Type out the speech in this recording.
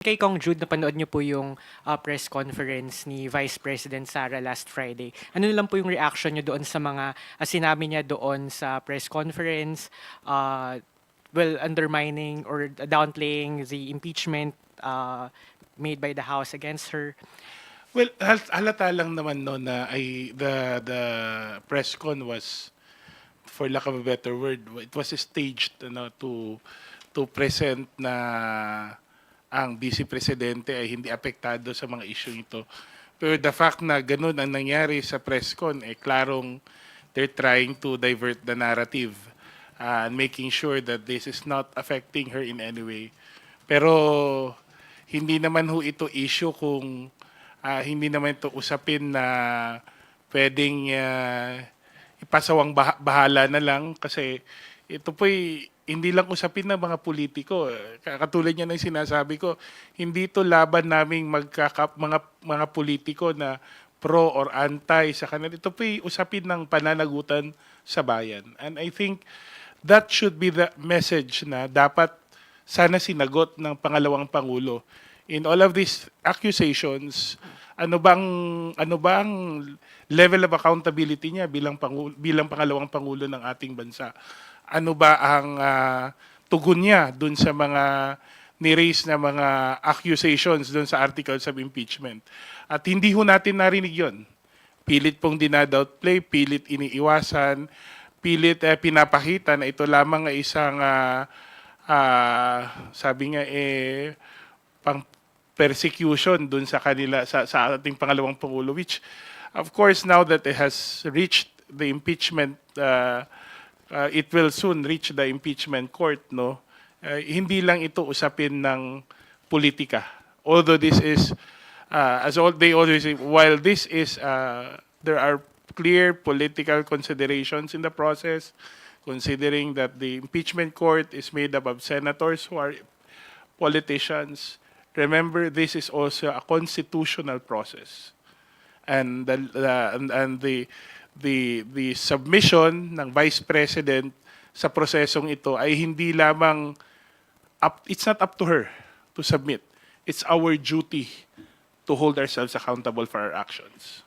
Kay Kong Jude, napanood niyo po yung press conference ni Vice President Sara last Friday. Ano lang po yung reaction niyo doon sa mga sinabi niya doon sa press conference, undermining or downplaying the impeachment made by the House against her? Well, halata lang naman no na the press con was, for lack of a better word, it was staged to present na ang vice presidente ay hindi apektado sa mga issue ito. Pero the fact na ganun ang nangyari sa press con, klarong they're trying to divert the narrative and making sure that this is not affecting her in any way. Pero hindi naman ho ito issue kung hindi naman ito usapin na pwedeng ipasawang bahala na lang kasi ito po'y hindi lang usapin ng mga politiko. Katulad niya ng sinasabi ko, hindi ito laban naming mga politiko na pro or anti sa kanila. Ito po'y usapin ng pananagutan sa bayan. And I think that should be the message na dapat sana sinagot ng pangalawang pangulo. In all of these accusations, ano bang level of accountability niya bilang pangalawang pangulo ng ating bansa? Ano ba ang tugon niya dun sa mga ni-raise na mga accusations dun sa articles of impeachment? At hindi ho natin narinig yon. Pilit pong dinadownplay, pilit iniiwasan, pilit pinapakita na ito lamang ay isang sabi nga pang persecution dun sa kanila sa ating pangalawang pangulo, which of course now that it has reached the impeachment it will soon reach the impeachment court, no? Hindi lang ito usapin ng politika. Although this is they always say, while this is there are clear political considerations in the process, considering that the impeachment court is made up of senators who are politicians. Remember, this is also a constitutional process, and the submission ng Vice President sa prosesong ito ay hindi lamang it's not up to her to submit. It's our duty to hold ourselves accountable for our actions.